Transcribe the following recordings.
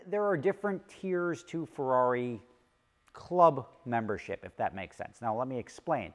There are different tiers to Ferrari club membership, if that makes sense. Now let me explain.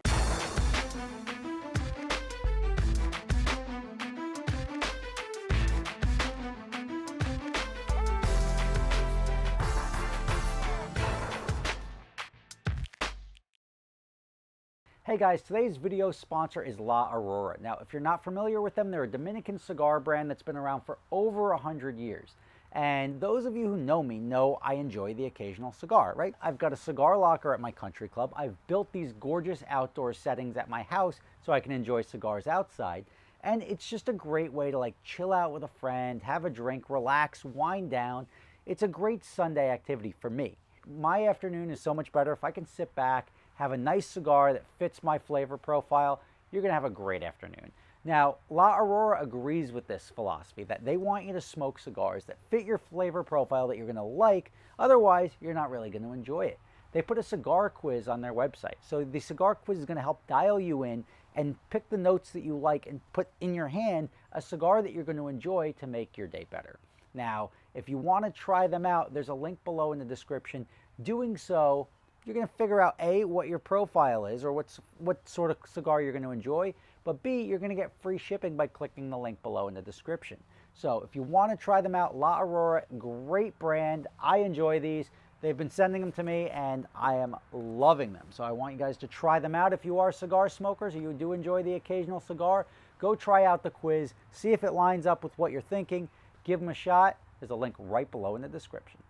Hey guys, today's video sponsor is La Aurora. Now, if you're not familiar with them, they're a Dominican cigar brand that's been around for over 100 years. And those of you who know me know I enjoy the occasional cigar, right? I've got a cigar locker at my country club. I've built these gorgeous outdoor settings at my house so I can enjoy cigars outside. And it's just a great way to chill out with a friend, have a drink, relax, wind down. It's a great Sunday activity for me. My afternoon is so much better if I can sit back, have a nice cigar that fits my flavor profile. You're gonna have a great afternoon. Now, La Aurora agrees with this philosophy that they want you to smoke cigars that fit your flavor profile that you're gonna like, otherwise you're not really gonna enjoy it. They put a cigar quiz on their website. So the cigar quiz is gonna help dial you in and pick the notes that you like and put in your hand a cigar that you're gonna enjoy to make your day better. Now, if you wanna try them out, there's a link below in the description. Doing so, you're going to figure out A, what your profile is or what sort of cigar you're going to enjoy, but B, you're going to get free shipping by clicking the link below in the description. So if you want to try them out, La Aurora, great brand. I enjoy these. They've been sending them to me and I am loving them. So I want you guys to try them out. If you are cigar smokers or you do enjoy the occasional cigar, go try out the quiz, see if it lines up with what you're thinking, give them a shot. There's a link right below in the description.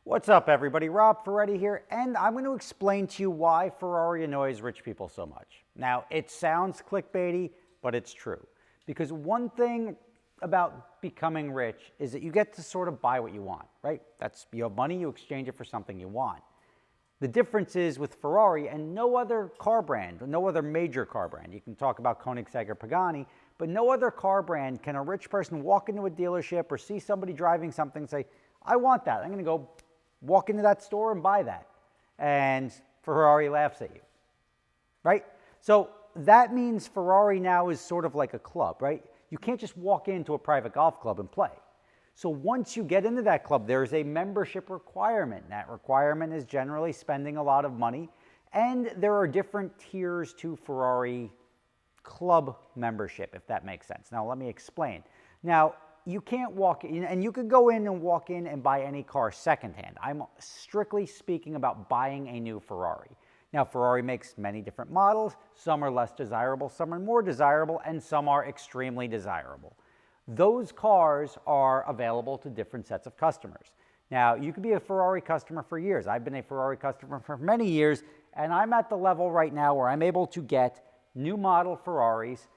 What's up everybody, Rob Ferretti here, and I'm going to explain to you why Ferrari annoys rich people so much. Now, it sounds clickbaity, but it's true. Because one thing about becoming rich is that you get to sort of buy what you want, right? You have money, you exchange it for something you want. The difference is with Ferrari and no other car brand, no other major car brand. You can talk about Koenigsegg or Pagani, but no other car brand can a rich person walk into a dealership or see somebody driving something and say, I want that, I'm going to go walk into that store and buy that. And Ferrari laughs at you, right? So that means Ferrari now is sort of like a club, right? You can't just walk into a private golf club and play. So once you get into that club, there's a membership requirement. That requirement is generally spending a lot of money. And there are different tiers to Ferrari club membership, if that makes sense. Now, let me explain. Now, you can't walk in, and you could go in and walk in and buy any car secondhand. I'm strictly speaking about buying a new Ferrari. Now, Ferrari makes many different models. Some are less desirable, some are more desirable, and some are extremely desirable. Those cars are available to different sets of customers. Now, you could be a Ferrari customer for years. I've been a Ferrari customer for many years, and I'm at the level right now where I'm able to get new model Ferraris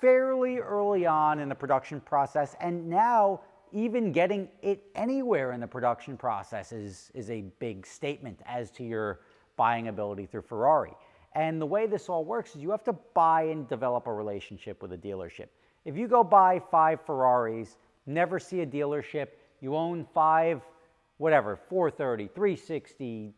fairly early on in the production process, and now even getting it anywhere in the production process is a big statement as to your buying ability through Ferrari. And the way this all works is you have to buy and develop a relationship with a dealership. If you go buy 5 Ferraris, never see a dealership, you own 5, whatever, 430, 360,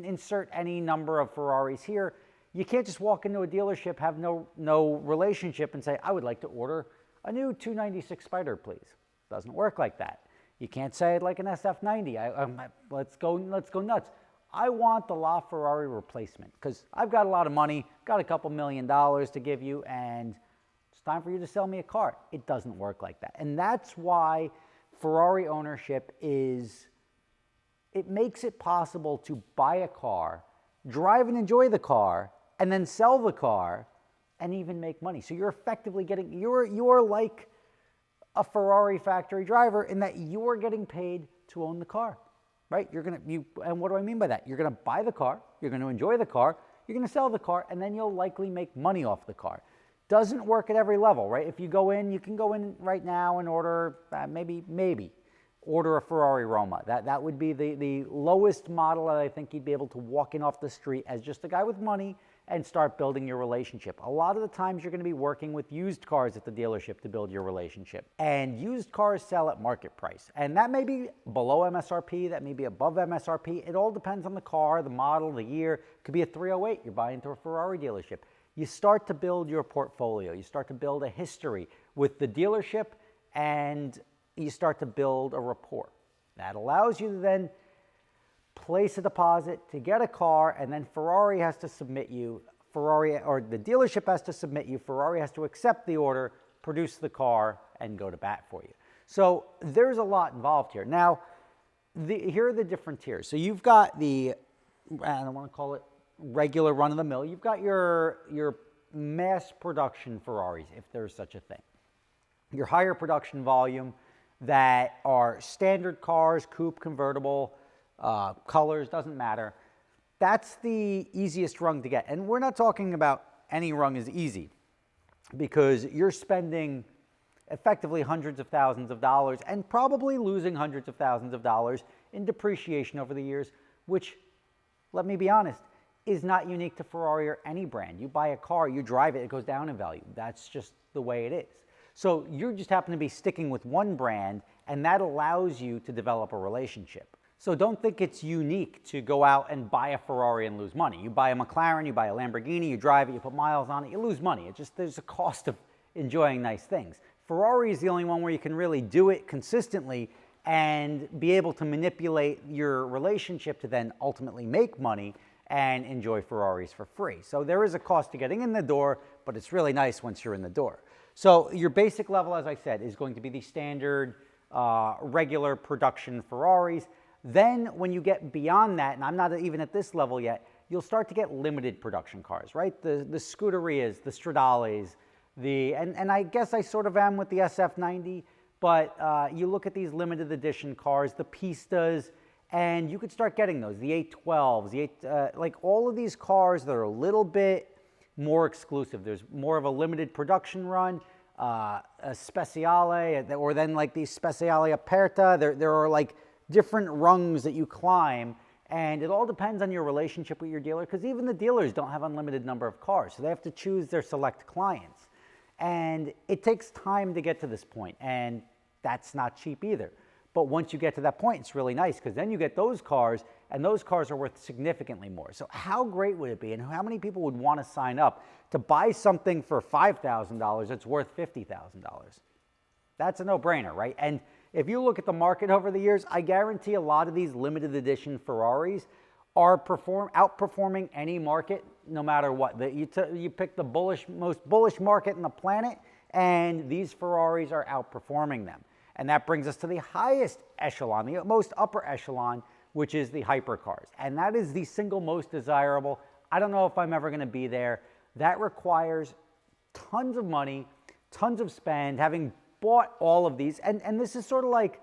insert any number of Ferraris here, you can't just walk into a dealership, have no relationship and say, I would like to order a new 296 Spider, please. Doesn't work like that. You can't say it like an SF90. Let's go nuts. I want the LaFerrari replacement because I've got a lot of money, got a couple $1 million to give you, and it's time for you to sell me a car. It doesn't work like that. And that's why Ferrari ownership it makes it possible to buy a car, drive and enjoy the car, and then sell the car and even make money. So you're effectively you're like a Ferrari factory driver in that you're getting paid to own the car, right? And what do I mean by that? You're gonna buy the car, you're gonna enjoy the car, you're gonna sell the car, and then you'll likely make money off the car. Doesn't work at every level, right? If you go in, you can go in right now and order, maybe order a Ferrari Roma. That would be the lowest model that I think you'd be able to walk in off the street as just a guy with money and start building your relationship. A lot of the times you're going to be working with used cars at the dealership to build your relationship. And used cars sell at market price. And that may be below MSRP, that may be above MSRP. It all depends on the car, the model, the year. It could be a 308 you're buying through a Ferrari dealership. You start to build your portfolio. You start to build a history with the dealership and you start to build a rapport. That allows you to then place a deposit to get a car, and then Ferrari has to submit you, or the dealership has to submit you, Ferrari has to accept the order, produce the car, and go to bat for you. So there's a lot involved here. Now, here are the different tiers. So you've got the, I don't want to call it regular run-of-the-mill, you've got your mass production Ferraris, if there's such a thing. Your higher production volume that are standard cars, coupe, convertible, colors, doesn't matter. That's the easiest rung to get. And we're not talking about any rung is easy, because you're spending effectively hundreds of thousands of dollars and probably losing hundreds of thousands of dollars in depreciation over the years, which, let me be honest, is not unique to Ferrari or any brand. You buy a car, you drive it, it goes down in value. That's just the way it is. So you just happen to be sticking with one brand, and that allows you to develop a relationship. So don't think it's unique to go out and buy a Ferrari and lose money. You buy a McLaren, you buy a Lamborghini, you drive it, you put miles on it, you lose money. There's a cost of enjoying nice things. Ferrari is the only one where you can really do it consistently and be able to manipulate your relationship to then ultimately make money and enjoy Ferraris for free. So there is a cost to getting in the door, but it's really nice once you're in the door. So your basic level, as I said, is going to be the standard regular production Ferraris. Then when you get beyond that, and I'm not even at this level yet, you'll start to get limited production cars, right? The Scuderias, the Stradales, and I guess I sort of am with the SF90, but you look at these limited edition cars, the Pistas, and you could start getting those, the 812s, like all of these cars that are a little bit more exclusive. There's more of a limited production run, a Speciale, or then like the Speciale Aperta. There are like different rungs that you climb, and it all depends on your relationship with your dealer, because even the dealers don't have unlimited number of cars, so they have to choose their select clients. And it takes time to get to this point, and that's not cheap either. But once you get to that point, it's really nice, because then you get those cars, and those cars are worth significantly more. So how great would it be, and how many people would want to sign up to buy something for $5,000 that's worth $50,000? That's a no-brainer, right? And if you look at the market over the years, I guarantee a lot of these limited edition Ferraris are outperforming any market, no matter what. You pick the most bullish market on the planet, and these Ferraris are outperforming them. And that brings us to the highest echelon, the most upper echelon, which is the hypercars. And that is the single most desirable. I don't know if I'm ever going to be there. That requires tons of money, tons of spend, having bought all of these. And this is sort of like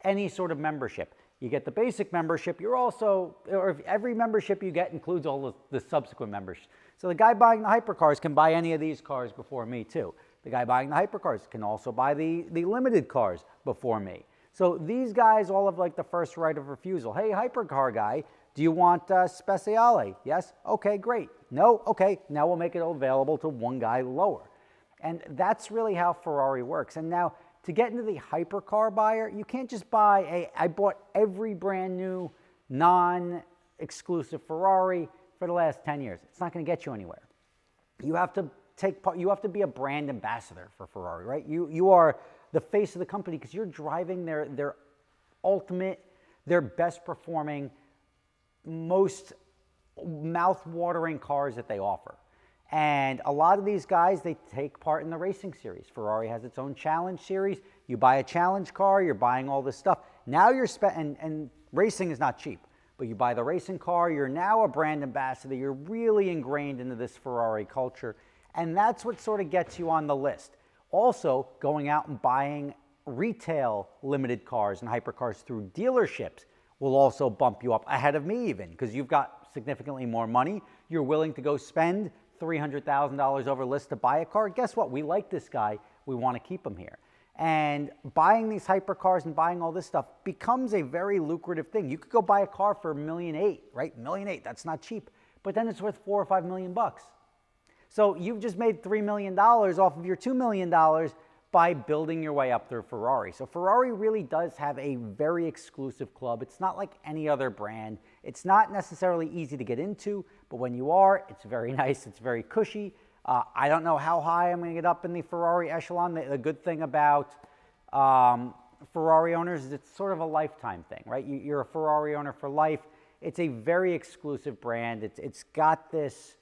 any sort of membership. You get the basic membership. You're also, or every membership you get includes all of the subsequent memberships. So the guy buying the hypercars can buy any of these cars before me too. The guy buying the hypercars can also buy the limited cars before me. So these guys all have like the first right of refusal. Hey, hypercar guy, do you want Speciale? Yes? Okay, great. No? Okay, now we'll make it available to one guy lower. And that's really how Ferrari works. And now to get into the hypercar buyer, you can't just buy I bought every brand new non-exclusive Ferrari for the last 10 years. It's not going to get you anywhere. You have to take part, you have to be a brand ambassador for Ferrari, right? You are the face of the company, because you're driving their ultimate, their best performing, most mouth-watering cars that they offer. And a lot of these guys, they take part in the racing series. Ferrari has its own challenge series. You buy a challenge car, you're buying all this stuff. Now you're and racing is not cheap, but you buy the racing car, you're now a brand ambassador. You're really ingrained into this Ferrari culture. And that's what sort of gets you on the list. Also, going out and buying retail limited cars and hypercars through dealerships will also bump you up ahead of me even, because you've got significantly more money. You're willing to go spend $300,000 over list to buy a car. Guess what? We like this guy. We want to keep him here. And buying these hypercars and buying all this stuff becomes a very lucrative thing. You could go buy a car for $1.8 million, right? $1.8 million, that's not cheap. But then it's worth $4 or $5 million bucks. So you've just made $3 million off of your $2 million by building your way up through Ferrari. So Ferrari really does have a very exclusive club. It's not like any other brand. It's not necessarily easy to get into, but when you are, it's very nice. It's very cushy. I don't know how high I'm going to get up in the Ferrari echelon. The good thing about Ferrari owners is it's sort of a lifetime thing, right? You're a Ferrari owner for life. It's a very exclusive brand. It's got this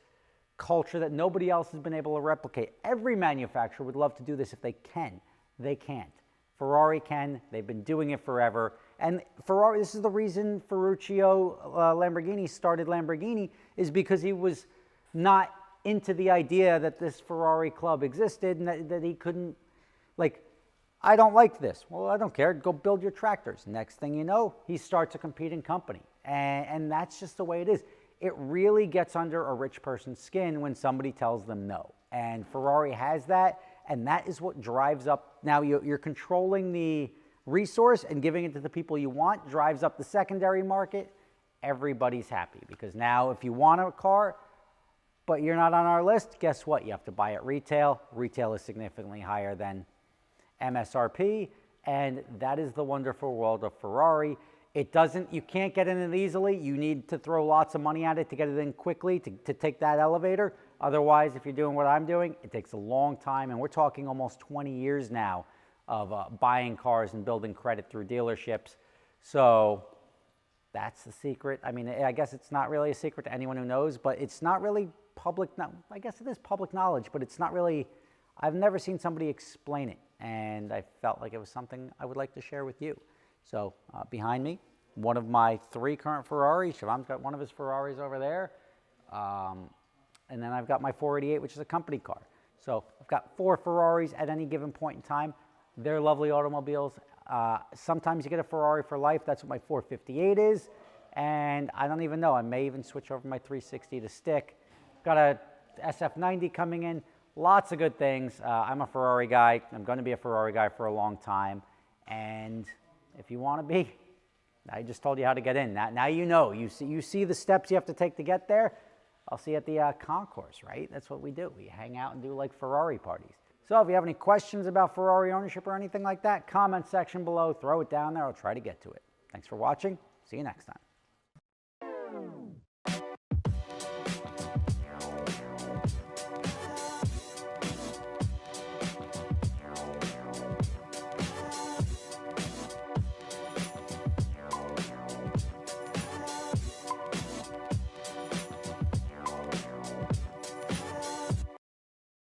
culture that nobody else has been able to replicate. Every manufacturer would love to do this if they can. They can't. Ferrari can. They've been doing it forever. And Ferrari, this is the reason Ferruccio Lamborghini started Lamborghini, is because he was not into the idea that this Ferrari club existed and that he couldn't, like, I don't like this. Well, I don't care. Go build your tractors. Next thing you know, he starts a competing company. And that's just the way it is. It really gets under a rich person's skin when somebody tells them no. And Ferrari has that, and that is what drives up. Now you're controlling the resource and giving it to the people you want, drives up the secondary market. Everybody's happy because now if you want a car, but you're not on our list, guess what? You have to buy it retail. Retail is significantly higher than MSRP, and that is the wonderful world of Ferrari. You can't get in it easily. You need to throw lots of money at it to get it in quickly, to take that elevator. Otherwise, if you're doing what I'm doing, it takes a long time, and we're talking almost 20 years now of buying cars and building credit through dealerships. So that's the secret. I mean, I guess it's not really a secret to anyone who knows, but it's not really public. I guess it is public knowledge, but it's not really, I've never seen somebody explain it, and I felt like it was something I would like to share with you. So behind me, one of my 3 current Ferraris. Siobhan's got one of his Ferraris over there. And then I've got my 488, which is a company car. So I've got 4 Ferraris at any given point in time. They're lovely automobiles. Sometimes you get a Ferrari for life. That's what my 458 is. And I don't even know. I may even switch over my 360 to stick. Got a SF90 coming in. Lots of good things. I'm a Ferrari guy. I'm going to be a Ferrari guy for a long time. And if you want to be, I just told you how to get in. Now you know. You see the steps you have to take to get there. I'll see you at the concourse, right? That's what we do. We hang out and do like Ferrari parties. So if you have any questions about Ferrari ownership or anything like that, comment section below. Throw it down there. I'll try to get to it. Thanks for watching. See you next time.